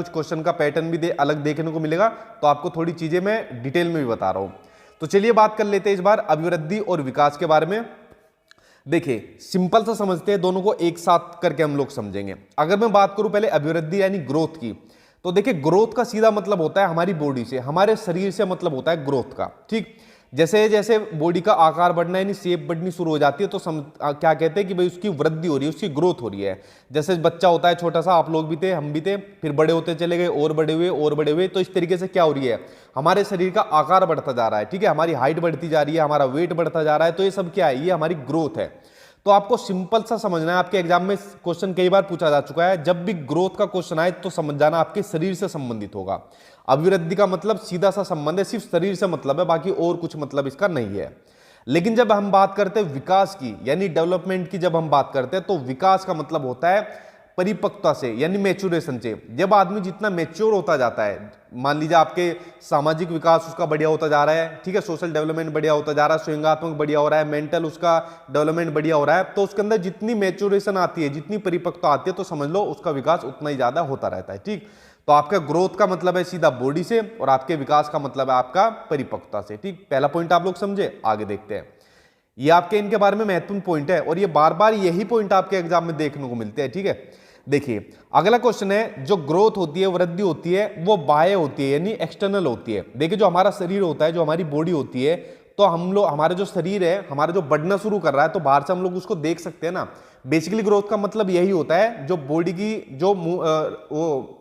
कुछ क्वेश्चन का पैटर्न भी अलग देखने को मिलेगा, तो आपको थोड़ी चीजें मैं डिटेल में भी बता रहा हूं। तो चलिए बात कर लेते हैं इस बार अभिवृद्धि और विकास के बारे में। देखिए सिंपल सा समझते हैं, दोनों को एक साथ करके हम लोग समझेंगे। अगर मैं बात करूं पहले अभिवृद्धि यानी ग्रोथ की, तो देखिए ग्रोथ का सीधा मतलब होता है हमारी बॉडी से, हमारे शरीर से मतलब होता है ग्रोथ का। ठीक, जैसे जैसे बॉडी का आकार बढ़ना यानी शेप बढ़नी शुरू हो जाती है तो क्या कहते हैं कि भाई उसकी वृद्धि हो रही है, उसकी ग्रोथ हो रही है। जैसे बच्चा होता है छोटा सा, आप लोग भी थे, हम भी थे, फिर बड़े होते चले गए और बड़े हुए और बड़े हुए, तो इस तरीके से क्या हो रही है, हमारे शरीर का आकार बढ़ता जा रहा है। ठीक है, हमारी हाइट बढ़ती जा रही है, हमारा वेट बढ़ता जा रहा है, तो ये सब क्या है, ये हमारी ग्रोथ है। तो आपको सिंपल सा समझना है, आपके एग्जाम में क्वेश्चन कई बार पूछा जा चुका है, जब भी ग्रोथ का क्वेश्चन आए तो समझ जाना आपके शरीर से संबंधित होगा। अभिवृद्धि का मतलब सीधा सा संबंध है, सिर्फ शरीर से मतलब है, बाकी और कुछ मतलब इसका नहीं है। लेकिन जब हम बात करते हैं विकास की यानी डेवलपमेंट की, जब हम बात करते हैं तो विकास का मतलब होता है परिपक्वता से यानी मैच्योरेशन से। जब आदमी जितना मैच्योर होता जाता है, मान लीजिए आपके सामाजिक विकास उसका बढ़िया होता जा रहा है, ठीक है, सोशल डेवलपमेंट बढ़िया होता जा रहा है, स्वयंगात्मक बढ़िया हो रहा है, मेंटल उसका डेवलपमेंट बढ़िया हो रहा है, तो उसके अंदर जितनी मैच्योरेशन आती है, जितनी परिपक्वता आती है, तो समझ लो उसका विकास उतना ही ज्यादा होता रहता है। ठीक, तो आपका ग्रोथ का मतलब है सीधा बॉडी से और आपके विकास का मतलब है आपका परिपक्वता से। ठीक, पहला पॉइंट आप लोग समझे, आगे देखते हैं। ये आपके इनके बारे में महत्वपूर्ण पॉइंट है और ये बार बार यही पॉइंट आपके एग्जाम में देखने को मिलते हैं। ठीक है, देखिए अगला क्वेश्चन है, जो ग्रोथ होती है, वृद्धि होती है, वो बाह्य होती है यानी एक्सटर्नल होती है। देखिए जो हमारा शरीर होता है, जो हमारी बॉडी होती है, तो हम लोग, हमारा जो शरीर है, हमारा जो बढ़ना शुरू कर रहा है, तो बाहर से हम लोग उसको देख सकते हैं ना। बेसिकली ग्रोथ का मतलब यही होता है, जो बॉडी की जो वो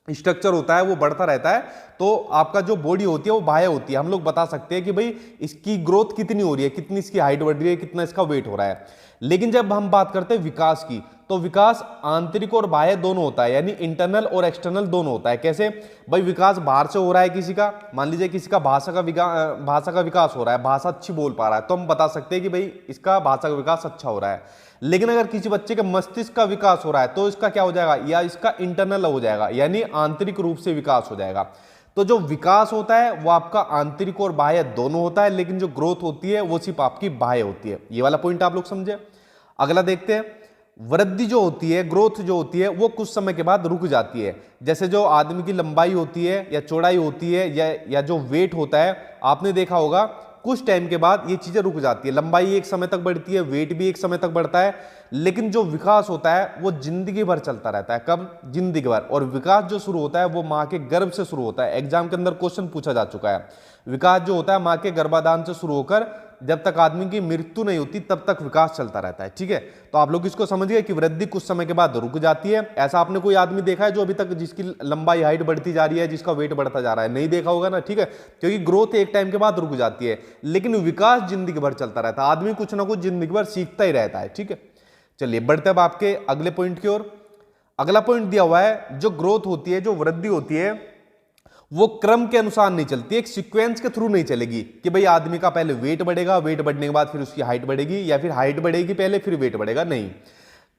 स्ट्रक्चर होता है वो बढ़ता रहता है, तो आपका जो बॉडी होती है वो बाह्य होती है। हम लोग बता सकते हैं कि भाई इसकी ग्रोथ कितनी हो रही है, कितनी इसकी हाइट बढ़ रही है, कितना इसका वेट हो रहा है। लेकिन जब हम बात करते हैं विकास की, तो विकास आंतरिक और बाह्य दोनों होता है, यानी इंटरनल और एक्सटर्नल दोनों होता है। कैसे भाई, विकास बाहर से हो रहा है किसी का, मान लीजिए किसी का भाषा का विकास हो रहा है, भाषा अच्छी बोल पा रहा है, तो हम बता सकते हैं कि भाई इसका भाषा का विकास अच्छा हो रहा है। लेकिन अगर किसी बच्चे के मस्तिष्क का विकास हो रहा है, तो इसका क्या हो जाएगा, या इसका इंटरनल हो जाएगा, यानी आंतरिक रूप से विकास हो जाएगा। तो जो विकास होता है वो आपका आंतरिक और बाह्य दोनों होता है, लेकिन जो ग्रोथ होती है वो सिर्फ आपकी बाह्य होती है। ये वाला पॉइंट आप लोग समझे। अगला देखते हैं, वृद्धि जो होती है, ग्रोथ जो होती है, वो कुछ समय के बाद रुक जाती है। जैसे जो आदमी की लंबाई होती है या चौड़ाई होती है या जो वेट होता है, आपने देखा होगा कुछ टाइम के बाद ये चीजें रुक जाती है। लंबाई एक समय तक बढ़ती है, वेट भी एक समय तक बढ़ता है, लेकिन जो विकास होता है वो जिंदगी भर चलता रहता है। कब, जिंदगी भर। और विकास जो शुरू होता है वो माँ के गर्भ से शुरू होता है। एग्जाम के अंदर क्वेश्चन पूछा जा चुका है, विकास जो होता है माँ के गर्भाधान से शुरू होकर जब तक आदमी की मृत्यु नहीं होती तब तक विकास चलता रहता है। ठीक है, तो आप लोग इसको समझिए कि वृद्धि कुछ समय के बाद रुक जाती है। ऐसा आपने कोई आदमी देखा है जो अभी तक जिसकी लंबाई हाइट बढ़ती जा रही है, जिसका वेट बढ़ता जा रहा है? नहीं देखा होगा ना। ठीक है, क्योंकि ग्रोथ एक टाइम के बाद रुक जाती है, लेकिन विकास जिंदगी भर चलता रहता है। आदमी कुछ ना कुछ जिंदगी भर सीखता ही रहता है। ठीक है, चलिए बढ़ते अब आपके अगले पॉइंट की ओर। अगला पॉइंट दिया हुआ है, जो ग्रोथ होती है, जो वृद्धि होती है, वो क्रम के अनुसार नहीं चलती, एक सीक्वेंस के थ्रू नहीं चलेगी कि भाई आदमी का पहले वेट बढ़ेगा, वेट बढ़ने के बाद फिर उसकी हाइट बढ़ेगी, या फिर हाइट बढ़ेगी पहले फिर वेट बढ़ेगा। नहीं,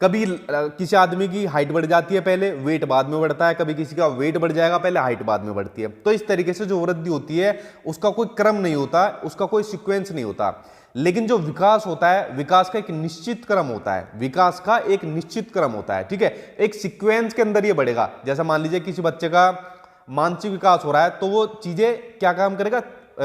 कभी किसी आदमी की हाइट बढ़ जाती है पहले, वेट बाद में बढ़ता है, कभी किसी का वेट बढ़ जाएगा पहले, हाइट बाद में बढ़ती है। तो इस तरीके से जो वृद्धि होती है उसका कोई क्रम नहीं होता, उसका कोई सीक्वेंस नहीं होता। लेकिन जो विकास होता है, विकास का एक निश्चित क्रम होता है, विकास का एक निश्चित क्रम होता है। ठीक है, एक सीक्वेंस के अंदर ये बढ़ेगा। जैसा मान लीजिए किसी बच्चे का मानसिक विकास हो रहा है, तो वो चीजें क्या काम करेगा,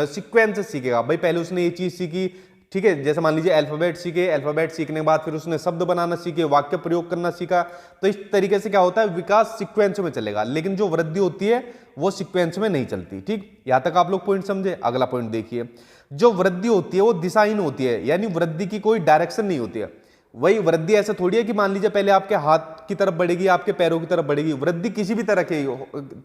सीक्वेंस से सीखेगा। भाई पहले उसने ये चीज सीखी, ठीक है, जैसे मान लीजिए अल्फाबेट सीखे, अल्फाबेट सीखने के बाद फिर उसने शब्द बनाना सीखे, वाक्य प्रयोग करना सीखा। तो इस तरीके से क्या होता है, विकास सीक्वेंस में चलेगा। लेकिन जो वृद्धि होती है वो सीक्वेंस में नहीं चलती। ठीक, यहां तक आप लोग पॉइंट समझे। अगला पॉइंट देखिए, जो वृद्धि होती है वो दिशाहीन होती है, यानी वृद्धि की कोई डायरेक्शन नहीं होती है। वही वृद्धि ऐसे थोड़ी है कि मान लीजिए पहले आपके हाथ की तरफ बढ़ेगी, आपके पैरों की तरफ बढ़ेगी। वृद्धि किसी भी तरह के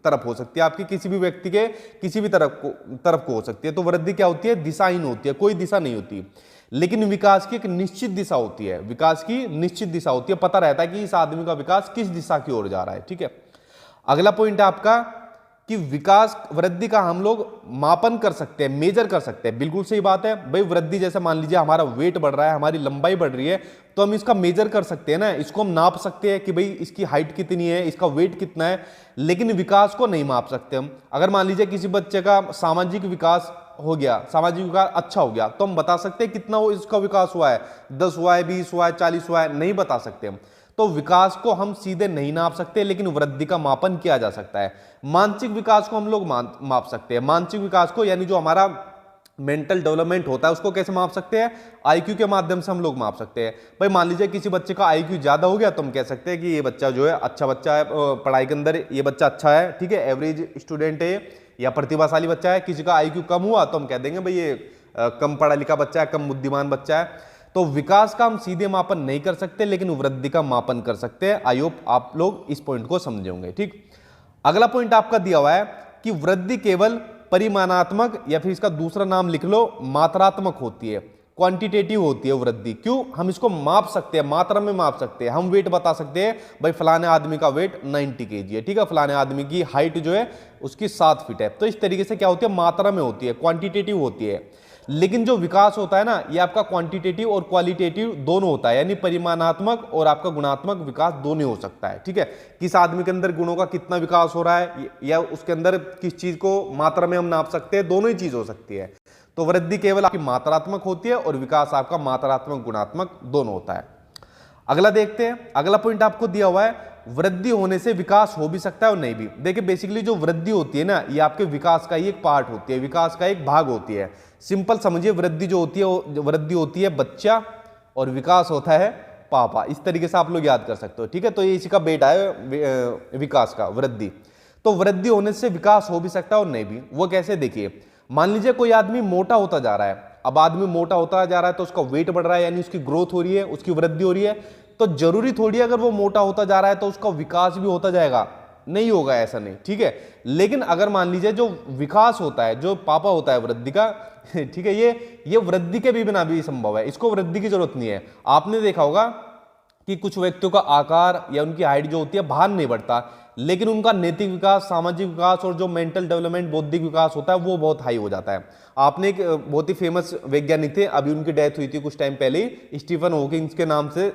तरफ हो सकती है, आपकी किसी भी व्यक्ति के किसी भी तरफ को हो सकती है। तो वृद्धि क्या होती है, दिशाहीन होती है, कोई दिशा नहीं होती। लेकिन विकास की एक निश्चित दिशा होती है, विकास की निश्चित दिशा होती है, पता रहता है कि इस आदमी का विकास किस दिशा की ओर जा रहा है। ठीक है, अगला पॉइंट है आपका कि विकास वृद्धि का हम लोग मापन कर सकते हैं, मेजर कर सकते हैं। बिल्कुल सही बात है भाई, वृद्धि जैसे मान लीजिए हमारा वेट बढ़ रहा है, हमारी लंबाई बढ़ रही है, तो हम इसका मेजर कर सकते हैं ना, इसको हम नाप सकते हैं कि भाई इसकी हाइट कितनी है, इसका वेट कितना है। लेकिन विकास को नहीं माप सकते हम। अगर मान लीजिए किसी बच्चे का सामाजिक विकास हो गया, सामाजिक विकास अच्छा हो गया, तो हम बता सकते हैं कितना वो इसका विकास हुआ है, 10 हुआ है, 20 हुआ है, 40 हुआ है, नहीं बता सकते हम। तो विकास को हम सीधे नहीं नाप सकते, लेकिन वृद्धि का मापन किया जा सकता है। मानसिक विकास को हम लोग माप सकते हैं। मानसिक विकास को यानी जो हमारा मेंटल डेवलपमेंट होता है उसको कैसे माप सकते हैं? आईक्यू के माध्यम से हम लोग माप सकते हैं। भाई मान लीजिए किसी बच्चे का आईक्यू ज्यादा हो गया तो हम कह सकते हैं कि ये बच्चा जो है अच्छा बच्चा है, पढ़ाई के अंदर ये बच्चा अच्छा है, ठीक है, एवरेज स्टूडेंट है या प्रतिभाशाली बच्चा है। किसी का आईक्यू कम हुआ तो हम कह देंगे भाई ये कम पढ़ा लिखा बच्चा है, कम बुद्धिमान बच्चा है। तो विकास का हम सीधे मापन नहीं कर सकते, लेकिन वृद्धि का मापन कर सकते हैं। आई होप आप लोग इस पॉइंट को समझे होंगे। ठीक, अगला पॉइंट आपका दिया हुआ है कि वृद्धि केवल परिमाणात्मक या फिर इसका दूसरा नाम लिख लो मात्रात्मक होती है, क्वांटिटेटिव होती है वृद्धि। क्यों? हम इसको माप सकते हैं, मात्रा में माप सकते हैं। हम वेट बता सकते हैं भाई फलाने आदमी का वेट 90 kg है, ठीक है, फलाने आदमी की हाइट जो है उसकी 7 फीट है। तो इस तरीके से क्या होती है? मात्रा में होती है, क्वांटिटेटिव होती है। लेकिन जो विकास होता है ना, ये आपका क्वांटिटेटिव और क्वालिटेटिव दोनों होता है, यानी परिमाणात्मक और आपका गुणात्मक विकास दोनों हो सकता है। ठीक है, किस आदमी के अंदर गुणों का कितना विकास हो रहा है या उसके अंदर किस चीज को मात्रा में हम नाप सकते हैं, दोनों ही चीज हो सकती है। तो वृद्धि केवल आपकी मात्रात्मक होती है और विकास आपका मात्रात्मक गुणात्मक दोनों होता है। अगला देखते हैं, अगला पॉइंट आपको दिया हुआ है वृद्धि होने से विकास हो भी सकता है और नहीं भी। देखिए बेसिकली जो वृद्धि होती है ना, ये आपके विकास का ही एक पार्ट होती है, विकास का एक भाग होती है। सिंपल समझिए, वृद्धि जो होती है वृद्धि होती है बच्चा और विकास होता है पापा। इस तरीके से आप लोग याद कर सकते हो। ठीक है, तो ये इसी का बेटा है विकास का, वृद्धि। तो वृद्धि होने से विकास हो भी सकता है और नहीं भी। वो कैसे? देखिए मान लीजिए कोई आदमी मोटा होता जा रहा है। अब आदमी मोटा होता जा रहा है तो उसका वेट बढ़ रहा है, यानी उसकी ग्रोथ हो रही है, उसकी वृद्धि हो रही है। तो जरूरी थोड़ी अगर वो मोटा होता जा रहा है तो उसका विकास भी होता जाएगा, नहीं होगा, ऐसा नहीं। ठीक है, लेकिन अगर मान लीजिए जो विकास होता है, जो पापा होता है वृद्धि का, ठीक है, ये वृद्धि के भी बिना भी संभव है, इसको वृद्धि की जरूरत नहीं है। आपने देखा होगा कि कुछ व्यक्तियों का आकार या उनकी हाइट जो होती है बाहर नहीं बढ़ता, लेकिन उनका नैतिक विकास, सामाजिक विकास और जो मेंटल डेवलपमेंट, बौद्धिक विकास होता है वो बहुत हाई हो जाता है। आपने एक बहुत ही फेमस वैज्ञानिक थे, अभी उनकी डेथ हुई थी कुछ टाइम पहले ही, स्टीफन हॉकिंस के नाम से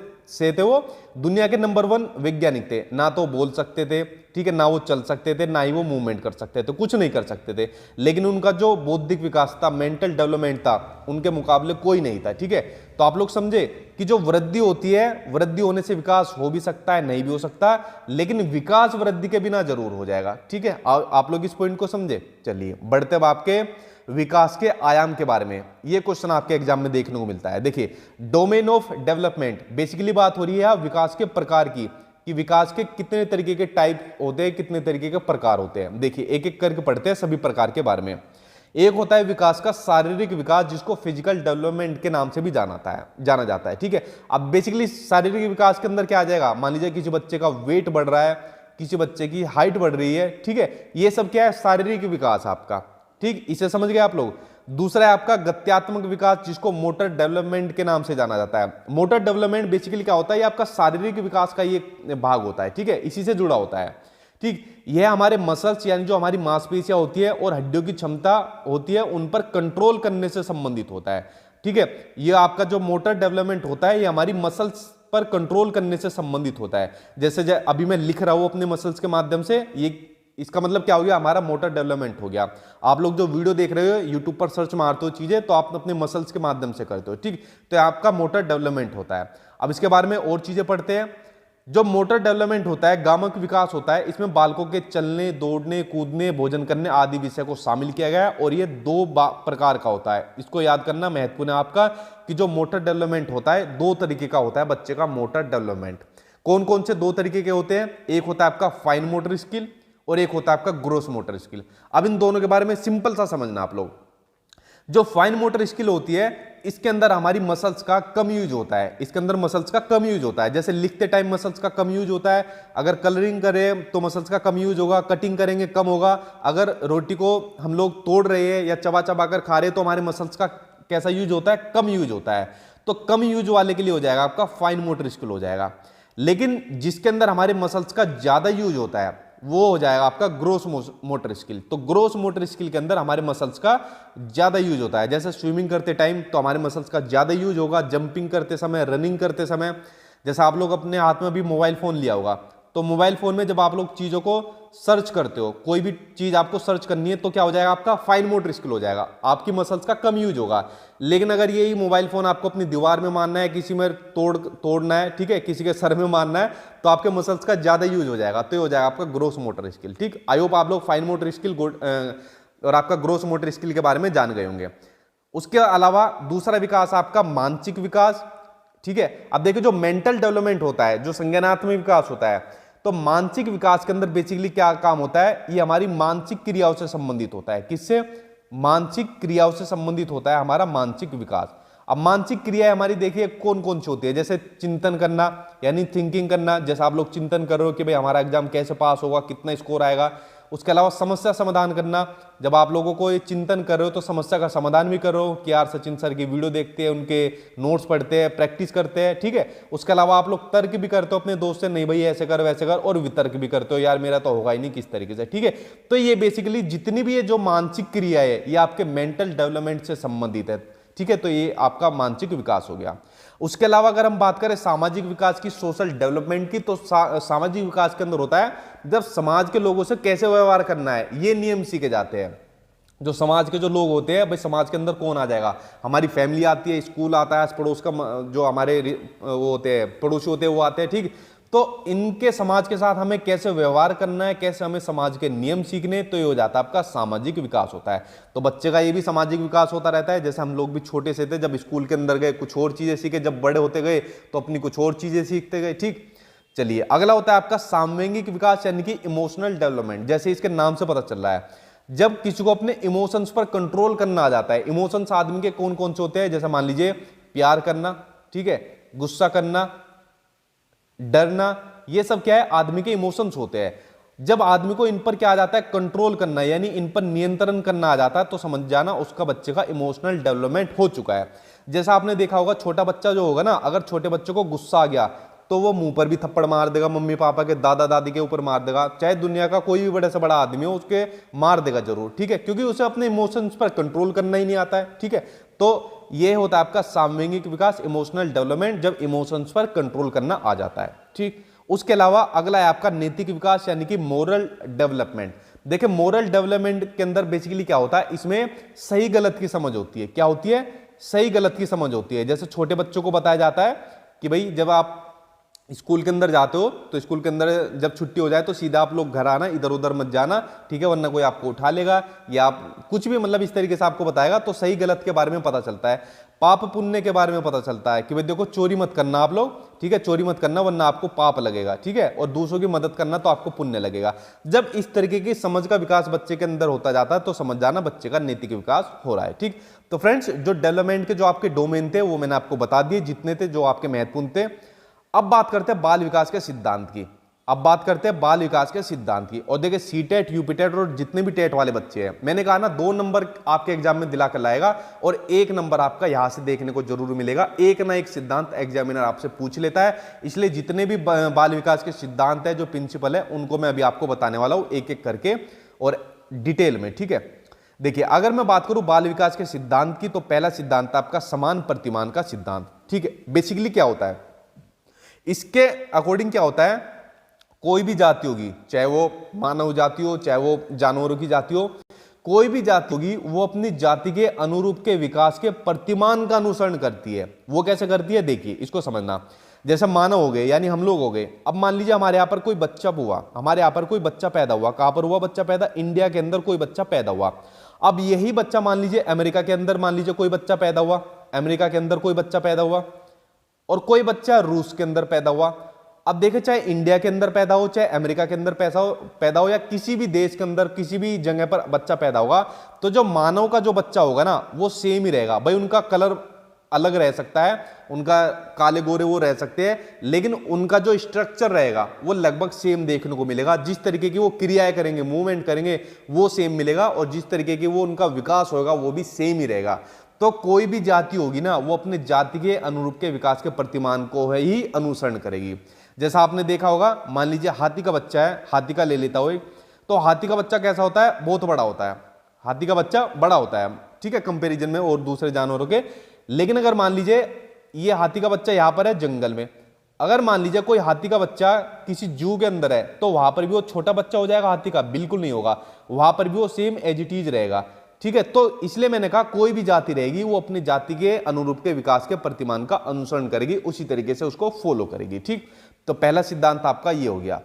थे। वो दुनिया के नंबर 1 वैज्ञानिक थे। ना तो बोल सकते थे, ठीक है, ना वो चल सकते थे, ना ही वो मूवमेंट कर सकते थे, कुछ नहीं कर सकते थे, लेकिन उनका जो बौद्धिक विकास था, मेंटल डेवलपमेंट था, उनके मुकाबले कोई नहीं था। ठीक है, तो आप लोग समझे कि जो वृद्धि होती है, वृद्धि होने से विकास हो भी सकता है, नहीं भी हो सकता, लेकिन विकास वृद्धि के बिना जरूर हो जाएगा। ठीक है, आप लोग इस पॉइंट को समझे। चलिए बढ़ते अब आपके विकास के आयाम के बारे में। ये क्वेश्चन आपके एग्जाम में देखने को मिलता है। देखिए डोमेन ऑफ डेवलपमेंट, बेसिकली बात हो रही है विकास के प्रकार की, कि विकास के कितने तरीके के टाइप होते हैं, कितने तरीके के प्रकार होते हैं। देखिए एक एक करके पढ़ते हैं सभी प्रकार के बारे में। एक होता है विकास का शारीरिक विकास, जिसको फिजिकल डेवलपमेंट के नाम से भी जाना जाता है। ठीक है, अब बेसिकली शारीरिक विकास के अंदर क्या आ जाएगा? मान लीजिए किसी बच्चे का वेट बढ़ रहा है, किसी बच्चे की हाइट बढ़ रही है, ठीक है, ये सब क्या है? शारीरिक विकास आपका। ठीक, इसे समझ गए आप लोग। दूसरा है आपका गत्यात्मक विकास, जिसको मोटर डेवलपमेंट के नाम से जाना जाता है। मोटर डेवलपमेंट बेसिकली क्या होता है? ये आपका शारीरिक विकास का ये भाग होता है। ठीक है, इसी से जुड़ा होता है। ठीक, यह हमारे मसल्स यानी जो हमारी मांसपेशियां होती है और हड्डियों की क्षमता होती है, उन पर कंट्रोल करने से संबंधित होता है। ठीक है, ये आपका जो मोटर डेवलपमेंट होता है, ये हमारी मसल्स पर कंट्रोल करने से संबंधित होता है। जैसे अभी मैं लिख रहा हूं अपने मसल्स के माध्यम से, ये इसका मतलब क्या हो गया? हमारा मोटर डेवलपमेंट हो गया। आप लोग जो वीडियो देख रहे हो, यूट्यूब पर सर्च मारते हो चीजें, तो आप अपने मसल्स के माध्यम से करते हो। ठीक, तो आपका मोटर डेवलपमेंट होता है। अब इसके बारे में और चीजें पढ़ते हैं। जो मोटर डेवलपमेंट होता है, गामक विकास होता है, इसमें बालकों के चलने, दौड़ने, कूदने, भोजन करने आदि विषय को शामिल किया गया है, और ये 2 प्रकार का होता है। इसको याद करना महत्वपूर्ण है आपका, कि जो मोटर डेवलपमेंट होता है 2 तरीके का होता है बच्चे का मोटर डेवलपमेंट। कौन कौन से 2 तरीके के होते हैं? एक होता है आपका फाइन मोटर स्किल और एक होता है आपका ग्रोस मोटर स्किल। अब इन दोनों के बारे में सिंपल सा समझना आप लोग। जो फाइन मोटर स्किल होती है, इसके अंदर हमारी मसल्स का कम यूज होता है, इसके अंदर मसल्स का कम यूज होता है। जैसे लिखते टाइम मसल्स का कम यूज होता है, अगर कलरिंग करें तो मसल्स का कम यूज होगा, कटिंग करेंगे कम होगा, अगर रोटी को हम लोग तोड़ रहे हैं या चबा चबा कर खा रहे हैं तो हमारे मसल्स का कैसा यूज होता है? कम यूज होता है। तो कम यूज वाले के लिए हो जाएगा आपका फाइन मोटर स्किल हो जाएगा। लेकिन जिसके अंदर हमारे मसल्स का ज्यादा यूज होता है वो हो जाएगा आपका ग्रोस मोटर स्किल। तो ग्रोस मोटर स्किल के अंदर हमारे मसल्स का ज्यादा यूज होता है। जैसे स्विमिंग करते टाइम तो हमारे मसल्स का ज्यादा यूज होगा, जंपिंग करते समय, रनिंग करते समय। जैसे आप लोग अपने हाथ में भी मोबाइल फोन लिया होगा तो मोबाइल फोन में जब आप लोग चीजों को सर्च करते हो, कोई भी चीज आपको सर्च करनी है, तो क्या हो जाएगा, आपका फाइन मोटर स्किल हो जाएगा, आपकी मसल्स का कम यूज होगा। लेकिन अगर यही मोबाइल फोन आपको अपनी दीवार में मारना है, किसी में तोड़ना है, ठीक है, किसी के सर में मारना है, तो आपके मसल्स का ज्यादा यूज हो जाएगा, तो ये हो जाएगा आपका ग्रोस मोटर स्किल। ठीक, आई होप आप लोग फाइन मोटर स्किल और आपका ग्रोस मोटर स्किल के बारे में जान गए होंगे। उसके अलावा दूसरा विकास आपका मानसिक विकास। ठीक है, अब देखिए जो मेंटल डेवलपमेंट होता है, जो संज्ञानात्मक विकास होता है, तो मानसिक विकास के अंदर बेसिकली क्या काम होता है, ये हमारी मानसिक क्रियाओं से संबंधित होता है। किससे? मानसिक क्रियाओं से संबंधित होता है हमारा मानसिक विकास। अब मानसिक क्रियाएं हमारी देखिए कौन कौन सी होती है, जैसे चिंतन करना यानी थिंकिंग करना, जैसे आप लोग चिंतन कर रहे हो कि भाई हमारा एग्जाम कैसे पास होगा, कितना स्कोर आएगा। उसके अलावा समस्या समाधान करना, जब आप लोगों को ये चिंतन कर रहे हो तो समस्या का समाधान भी कर रहे हो कि यार सचिन सर की वीडियो देखते हैं, उनके नोट्स पढ़ते हैं, प्रैक्टिस करते हैं। ठीक है, उसके अलावा आप लोग तर्क भी करते हो अपने दोस्त से, नहीं भाई ऐसे कर वैसे कर, और वितर्क भी करते हो, यार मेरा तो होगा ही नहीं किस तरीके से। ठीक है, तो ये बेसिकली जितनी भी ये जो मानसिक क्रिया है, ये आपके मेंटल डेवलपमेंट से संबंधित है। ठीक है, तो ये आपका मानसिक विकास हो गया। उसके अलावा अगर हम बात करें सामाजिक विकास की, सोशल डेवलपमेंट की, तो सामाजिक विकास के अंदर होता है जब समाज के लोगों से कैसे व्यवहार करना है, ये नियम सीखे जाते हैं। जो समाज के जो लोग होते हैं, भाई समाज के अंदर कौन आ जाएगा, हमारी फैमिली आती है, स्कूल आता है, पड़ोस का जो हमारे वो होते हैं पड़ोसी होते हैं वो आते हैं। ठीक, तो इनके समाज के साथ हमें कैसे व्यवहार करना है, कैसे हमें समाज के नियम सीखने, तो ये हो जाता है आपका सामाजिक विकास होता है। तो बच्चे का ये भी सामाजिक विकास होता रहता है। जैसे हम लोग भी छोटे से थे, जब स्कूल के अंदर गए कुछ और चीजें सीखे, जब बड़े होते गए तो अपनी कुछ और चीजें सीखते गए। ठीक, चलिए अगला होता है आपका सामवेगिक विकास यानी कि इमोशनल डेवलपमेंट। जैसे इसके नाम से पता चल रहा है, जब किसी को अपने इमोशंस पर कंट्रोल करना आ जाता है। इमोशंस आदमी के कौन कौन से होते हैं, जैसे मान लीजिए प्यार करना, ठीक है, गुस्सा करना, डरना, ये सब क्या है, आदमी के इमोशंस होते हैं। जब आदमी को इन पर क्या आ जाता है, कंट्रोल करना, यानी इन पर नियंत्रण करना आ जाता है, तो समझ जाना उसका बच्चे का इमोशनल डेवलपमेंट हो चुका है। जैसा आपने देखा होगा, छोटा बच्चा जो होगा ना, अगर छोटे बच्चे को गुस्सा आ गया तो वो मुंह पर भी थप्पड़ मार देगा, मम्मी पापा के, दादा दादी के ऊपर मार देगा, चाहे दुनिया का कोई भी बड़े से बड़ा आदमी हो उसके मार देगा जरूर। ठीक है, क्योंकि उसे अपने इमोशंस पर कंट्रोल करना ही नहीं आता है। ठीक है, तो ये होता है आपका सामवेगिक विकास, इमोशनल डेवलपमेंट, जब इमोशंस पर कंट्रोल करना आ जाता है। ठीक, उसके अलावा अगला है आपका नैतिक विकास यानी कि मोरल डेवलपमेंट। देखिए मोरल डेवलपमेंट के अंदर बेसिकली क्या होता है, इसमें सही गलत की समझ होती है। क्या होती है? सही गलत की समझ होती है। जैसे छोटे बच्चों को बताया जाता है कि भाई जब आप स्कूल के अंदर जाते हो तो स्कूल के अंदर जब छुट्टी हो जाए तो सीधा आप लोग घर आना, इधर उधर मत जाना, ठीक है, वरना कोई आपको उठा लेगा या आप कुछ भी मतलब इस तरीके से आपको बताएगा। तो सही गलत के बारे में पता चलता है, पाप पुण्य के बारे में पता चलता है कि भाई देखो चोरी मत करना आप लोग, ठीक है, चोरी मत करना वरना आपको पाप लगेगा। ठीक है, और दूसरों की मदद करना तो आपको पुण्य लगेगा। जब इस तरीके की समझ का विकास बच्चे के अंदर होता जाता है तो समझ जाना बच्चे का नैतिक विकास हो रहा है। ठीक, तो फ्रेंड्स जो डेवलपमेंट के जो आपके डोमेन थे वो मैंने आपको बता दिए, जितने थे जो आपके महत्वपूर्ण थे। अब बात करते हैं बाल विकास के सिद्धांत की। अब बात करते हैं बाल विकास के सिद्धांत की। और देखिए सीटेट, यूपीटेट और जितने भी टेट वाले बच्चे हैं, मैंने कहा ना 2 नंबर आपके एग्जाम में दिला कर लाएगा और 1 नंबर आपका यहां से देखने को जरूर मिलेगा। एक ना एक सिद्धांत एग्जामिनर आपसे पूछ लेता है, इसलिए जितने भी बाल विकास के सिद्धांत है, जो प्रिंसिपल है, उनको मैं अभी आपको बताने वाला हूं एक एक करके और डिटेल में। ठीक है, देखिए अगर मैं बात करूं बाल विकास के सिद्धांत की, तो पहला सिद्धांत आपका समान प्रतिमान का सिद्धांत। ठीक है, बेसिकली क्या होता है, इसके अकॉर्डिंग क्या होता है, कोई भी जाति होगी, चाहे वो मानव जाति हो, चाहे वो जानवरों की जाति हो, कोई भी जाति होगी, वो अपनी जाति के अनुरूप के विकास के प्रतिमान का अनुसरण करती है। वो कैसे करती है, देखिए इसको समझना। जैसे मानव हो गए यानी हम लोग हो गए। अब मान लीजिए हमारे यहाँ पर कोई बच्चा हुआ, हमारे यहाँ पर कोई बच्चा पैदा हुआ। कहां पर हुआ बच्चा पैदा? इंडिया के अंदर कोई बच्चा पैदा हुआ। अब यही बच्चा मान लीजिए अमेरिका के अंदर, मान लीजिए कोई बच्चा पैदा हुआ, अमेरिका के अंदर कोई बच्चा पैदा हुआ, और कोई बच्चा रूस के अंदर पैदा हुआ। अब देखें, चाहे इंडिया के अंदर पैदा हो, चाहे अमेरिका के अंदर पैदा हो या किसी भी देश के अंदर किसी भी जगह पर बच्चा पैदा होगा, तो जो मानव का जो बच्चा होगा ना, वो सेम ही रहेगा। भाई उनका कलर अलग रह सकता है, उनका काले गोरे वो रह सकते हैं, लेकिन उनका जो स्ट्रक्चर रहेगा वो लगभग सेम देखने को मिलेगा। जिस तरीके की वो क्रियाएं करेंगे, मूवमेंट करेंगे, वो सेम मिलेगा, और जिस तरीके की वो उनका विकास होगा वो भी सेम ही रहेगा। तो कोई भी जाति होगी ना, वो अपने जाति के अनुरूप के विकास के प्रतिमान को ही अनुसरण करेगी। जैसा आपने देखा होगा, मान लीजिए हाथी का बच्चा है, हाथी का ले लेता हो, तो हाथी का बच्चा कैसा होता है? बहुत बड़ा होता है। हाथी का बच्चा बड़ा होता है, ठीक है, कंपैरिजन में और दूसरे जानवरों के। लेकिन अगर मान लीजिए ये हाथी का बच्चा यहां पर है जंगल में, अगर मान लीजिए कोई हाथी का बच्चा किसी जू के अंदर है तो वहां पर भी वो छोटा बच्चा हो जाएगा हाथी का? बिल्कुल नहीं होगा, वहां पर भी वो सेम एज इट इज रहेगा। ठीक है, तो इसलिए मैंने कहा कोई भी जाति रहेगी वो अपनी जाति के अनुरूप के विकास के प्रतिमान का अनुसरण करेगी, उसी तरीके से उसको फॉलो करेगी। ठीक, तो पहला सिद्धांत आपका ये हो गया।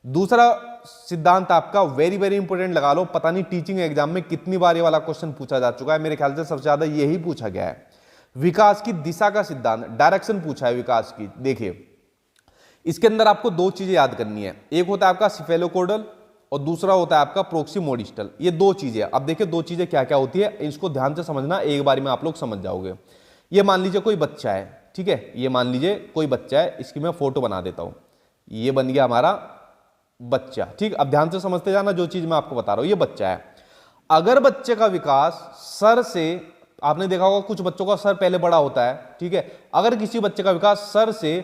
दूसरा सिद्धांत आपका वेरी वेरी इंपॉर्टेंट, लगा लो, पता नहीं टीचिंग एग्जाम में कितनी बार ये वाला क्वेश्चन पूछा जा चुका है, मेरे ख्याल से सबसे ज्यादा यही पूछा गया है। विकास की दिशा का सिद्धांत, डायरेक्शन पूछा है विकास की। देखिए इसके अंदर आपको दो चीजें याद करनी है, एक होता है आपका सिफेलोकोडल और दूसरा होता है आपका प्रोक्सीमोडिस्टल। ये दो चीजें, अब देखिए दो चीजें क्या क्या होती है, इसको ध्यान से समझना, एक बार में आप लोग समझ जाओगे। ये मान लीजिए कोई बच्चा है, ठीक है, ये मान लीजिए कोई बच्चा है, इसकी मैं फोटो बना देता हूं, ये बन गया हमारा बच्चा। ठीक, अब ध्यान से समझते जाना जो चीज मैं आपको बता रहा हूं, ये बच्चा है। अगर बच्चे का विकास सर से, आपने देखा होगा कुछ बच्चों का सर पहले बड़ा होता है, ठीक है, अगर किसी बच्चे का विकास सर से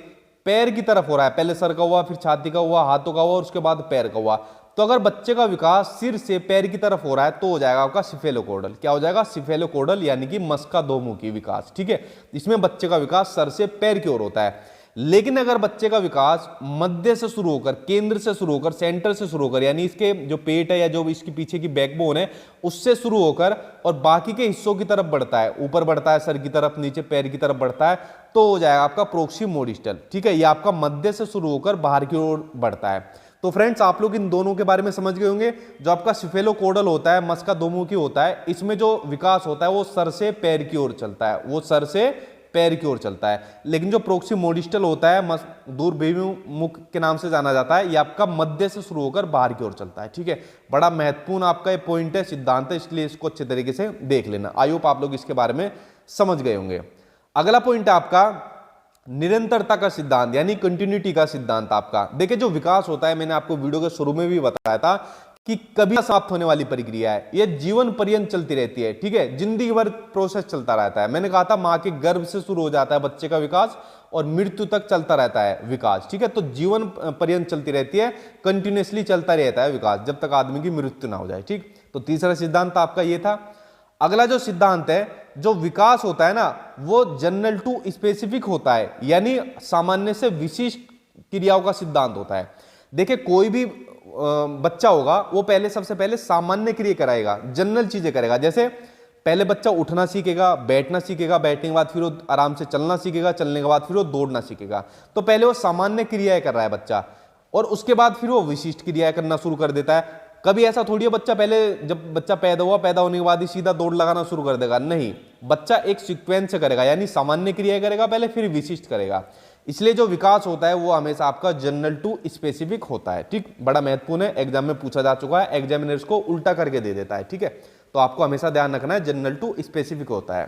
पैर की तरफ हो रहा है, पहले सर का हुआ, फिर छाती का हुआ, हाथों का हुआ और उसके बाद पैर का हुआ, तो अगर बच्चे का विकास सिर से पैर की तरफ हो रहा है तो हो जाएगा आपका सिफेलोकोडल। क्या हो जाएगा? सिफेलोकोडल, यानी कि मस्का दोमुखी विकास। ठीक है, इसमें बच्चे का विकास सर से पैर की ओर होता है। लेकिन अगर बच्चे का विकास मध्य से शुरू होकर, केंद्र से शुरू होकर, सेंटर से शुरू होकर, यानी इसके जो पेट है या जो इसके पीछे की बैकबोन है उससे शुरू होकर और बाकी के हिस्सों की तरफ बढ़ता है, ऊपर बढ़ता है सर की तरफ, नीचे पैर की तरफ बढ़ता है, तो हो जाएगा आपका प्रोक्सीमोडिस्टल। ठीक है, ये आपका मध्य से शुरू होकर बाहर की ओर बढ़ता है। तो फ्रेंड्स आप लोग इन दोनों के बारे में समझ गए होंगे। जो आपका सिफेलोकोडल होता है, मस्का दोमुखी होता है, इसमें जो विकास होता है वो सर से पैर की ओर चलता है, वो सर से पैर की ओर चलता है। लेकिन जो प्रोक्सीमोडिस्टल होता है, दूरभिमुख के नाम से जाना जाता है, ये आपका मध्य से शुरू होकर बाहर की ओर चलता है। ठीक है, बड़ा महत्वपूर्ण आपका ये पॉइंट है, सिद्धांत है, इसलिए इसको अच्छे तरीके से देख लेना। आई होप आप लोग इसके बारे में समझ गए होंगे। अगला पॉइंट है आपका निरंतरता का सिद्धांत, यानी कंटिन्यूटी का सिद्धांत आपका। देखिए जो विकास होता है, मैंने आपको वीडियो के शुरू में भी बताया था कि कभी समाप्त होने वाली प्रक्रिया है, ये जीवन पर्यंत चलती रहती है। ठीक है, जिंदगी भर प्रोसेस चलता रहता है। मैंने कहा था मां के गर्भ से शुरू हो जाता है बच्चे का विकास और मृत्यु तक चलता रहता है विकास। ठीक है, तो जीवन पर्यंत चलती रहती है, कंटिन्यूसली चलता रहता है विकास, जब तक आदमी की मृत्यु ना हो जाए। ठीक, तो तीसरा सिद्धांत आपका ये था। अगला जो सिद्धांत है, जो विकास होता है ना, वो जनरल टू स्पेसिफिक होता है, यानी सामान्य से विशिष्ट क्रियाओं का सिद्धांत होता है। देखिए कोई भी बच्चा होगा वो पहले, सबसे पहले सामान्य क्रिया कराएगा, जनरल चीजें करेगा। जैसे पहले बच्चा उठना सीखेगा, बैठना सीखेगा, बैठने के बाद फिर वो आराम से चलना सीखेगा, चलने के बाद फिर वो दौड़ना सीखेगा। तो पहले वो सामान्य क्रियाएं कर रहा है बच्चा, और उसके बाद फिर वो विशिष्ट क्रियाएं करना शुरू कर देता है। कभी ऐसा थोड़ी है बच्चा पहले, जब बच्चा पैदा हुआ, पैदा होने के बाद ही सीधा दौड़ लगाना शुरू कर देगा, नहीं, बच्चा एक सीक्वेंस से करेगा, यानी सामान्य क्रिया करेगा पहले, फिर विशिष्ट करेगा। इसलिए जो विकास होता है वो हमेशा आपका जनरल टू स्पेसिफिक होता है। ठीक, बड़ा महत्वपूर्ण है, एग्जाम में पूछा जा चुका है, एग्जामिनर्स को उल्टा करके दे देता है। ठीक है, तो आपको हमेशा ध्यान रखना है, जनरल टू स्पेसिफिक होता है।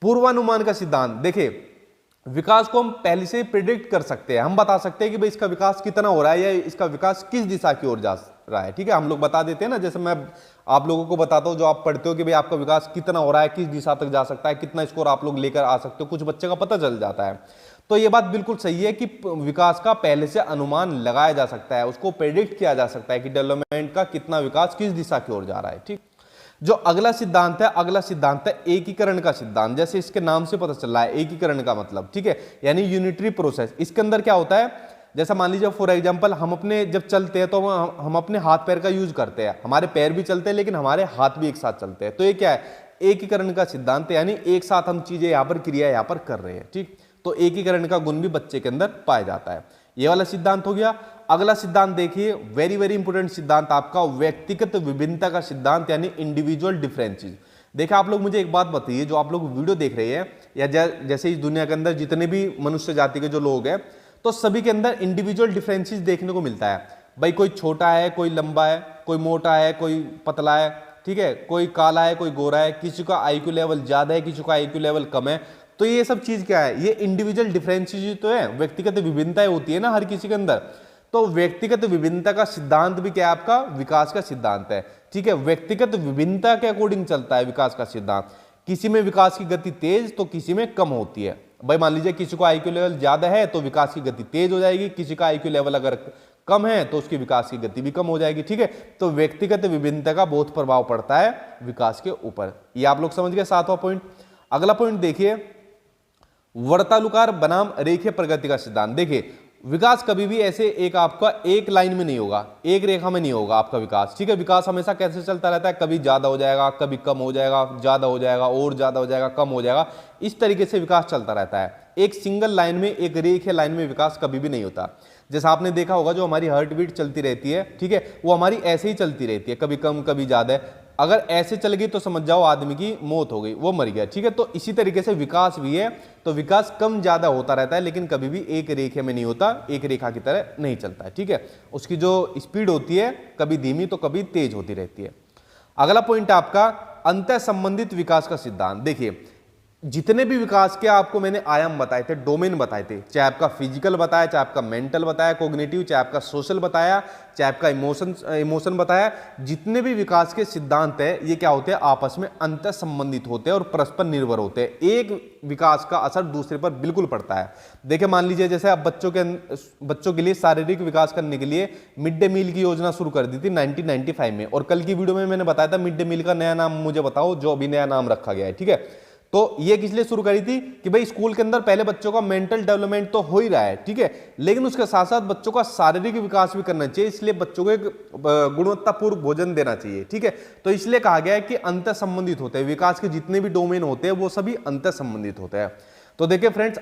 पूर्वानुमान का सिद्धांत, देखिए विकास को हम पहले से प्रिडिक्ट कर सकते हैं, हम बता सकते हैं कि भाई इसका विकास कितना हो रहा है या इसका विकास किस दिशा की ओर जा रहा है। ठीक है, हम लोग बता देते हैं ना, जैसे मैं आप लोगों को बताता हूं जो आप पढ़ते हो कि भाई आपका विकास कितना हो रहा है, किस दिशा तक जा सकता है, कितना स्कोर आप लोग लेकर आ सकते हो, कुछ बच्चे का पता चल जाता है। तो ये बात बिल्कुल सही है कि विकास का पहले से अनुमान लगाया जा सकता है, उसको प्रेडिक्ट किया जा सकता है कि डेवलपमेंट का कितना विकास किस दिशा की ओर जा रहा है। ठीक, जो अगला सिद्धांत है, अगला सिद्धांत है एकीकरण का सिद्धांत। जैसे इसके नाम से पता चल रहा है एकीकरण का मतलब, ठीक है, यानी यूनिटरी प्रोसेस। इसके अंदर क्या होता है, जैसा मान लीजिए फॉर एग्जांपल हम अपने जब चलते हैं तो हम अपने हाथ पैर का यूज करते हैं, हमारे पैर भी चलते हैं लेकिन हमारे हाथ भी एक साथ चलते हैं। तो ये क्या है, एकीकरण का सिद्धांत, यानी एक साथ हम चीजें यहाँ पर, क्रिया यहाँ पर कर रहे हैं। ठीक, तो एकीकरण का गुण भी बच्चे के अंदर पाया जाता है। ये वाला सिद्धांत हो गया। अगला सिद्धांत देखिए, वेरी वेरी इंपोर्टेंट सिद्धांत आपका व्यक्तिगत विभिन्नता का सिद्धांत, यानी इंडिविजुअल डिफरेंसेस। देखिए आप लोग मुझे एक बात बताइए, जो आप लोग वीडियो देख रहे हैं या जैसे इस दुनिया के अंदर जितने भी मनुष्य जाति के जो लोग हैं, तो सभी के अंदर इंडिविजुअल डिफरेंसेस देखने को मिलता है। भाई कोई छोटा है, कोई लंबा है, कोई मोटा है, कोई पतला है, ठीक है, कोई काला है, कोई गोरा है, किसी का आईक्यू लेवल ज्यादा है, किसी का आईक्यू लेवल कम है। तो ये सब चीज क्या है, ये इंडिविजुअल डिफरेंसेस तो है, व्यक्तिगत विभिन्नताएं होती है ना हर किसी के अंदर। तो व्यक्तिगत विभिन्नता का सिद्धांत भी क्या है आपका, विकास का सिद्धांत है। ठीक है, व्यक्तिगत विभिन्नता के अकॉर्डिंग चलता है विकास का सिद्धांत। किसी में विकास की गति तेज तो किसी में कम होती है। भाई मान लीजिए किसी को आईक्यू लेवल ज्यादा है तो विकास की गति तेज हो जाएगी, किसी का आईक्यू लेवल अगर कम है तो उसकी विकास की गति भी कम हो जाएगी। ठीक है, तो व्यक्तिगत विभिन्नता का बहुत प्रभाव पड़ता है विकास के ऊपर। ये आप लोग समझ गए, सातवां पॉइंट। अगला पॉइंट देखिए, वर्तालुकार बनाम रेखीय प्रगति का सिद्धांत। देखिए विकास कभी भी ऐसे एक आपका एक लाइन में नहीं होगा, एक रेखा में नहीं होगा आपका विकास, ठीक है। विकास हमेशा कैसे चलता रहता है, कभी ज्यादा हो जाएगा, कभी कम हो जाएगा, ज्यादा हो जाएगा और ज्यादा हो जाएगा, कम हो जाएगा, इस तरीके से विकास चलता रहता है। एक सिंगल लाइन में, एक रेखीय लाइन में विकास कभी भी नहीं होता। जैसा आपने देखा होगा जो हमारी हार्ट बीट चलती रहती है, ठीक है, वो हमारी ऐसे ही चलती रहती है, कभी कम कभी ज्यादा। अगर ऐसे चल गई तो समझ जाओ आदमी की मौत हो गई, वो मर गया, ठीक है। तो इसी तरीके से विकास भी है, तो विकास कम ज्यादा होता रहता है, लेकिन कभी भी एक रेखा में नहीं होता, एक रेखा की तरह नहीं चलता है, ठीक है। उसकी जो स्पीड होती है कभी धीमी तो कभी तेज होती रहती है। अगला पॉइंट आपका अंतर संबंधित विकास का सिद्धांत। देखिए जितने भी विकास के आपको मैंने आयाम बताए थे, डोमेन बताए थे, चाहे आपका फिजिकल बताया, चाहे आपका मेंटल बताया, कोग्निटिव, चाहे आपका सोशल बताया, चाहे आपका इमोशन बताया, जितने भी विकास के सिद्धांत है ये क्या होते हैं, आपस में अंतर संबंधित होते हैं और परस्पर निर्भर होते हैं। एक विकास का असर दूसरे पर बिल्कुल पड़ता है। देखिए मान लीजिए जैसे आप बच्चों के लिए शारीरिक विकास करने के लिए मिड डे मील की योजना शुरू कर दी थी 1995 में, और कल की वीडियो में मैंने बताया था मिड डे मील का नया नाम मुझे बताओ, जो अभी नया नाम रखा गया है, ठीक है। तो ये किस लिए शुरू करी थी कि भाई स्कूल के अंदर पहले बच्चों का मेंटल डेवलपमेंट तो हो ही रहा है, ठीक है, लेकिन उसके साथ साथ बच्चों का शारीरिक विकास भी करना चाहिए, इसलिए बच्चों को एक गुणवत्तापूर्ण भोजन देना चाहिए, ठीक है। तो इसलिए कहा गया है कि अंतर संबंधित होते हैं, विकास के जितने भी डोमेन होते हैं वो सभी अंतर संबंधित होते हैं। तो देखिए फ्रेंड्स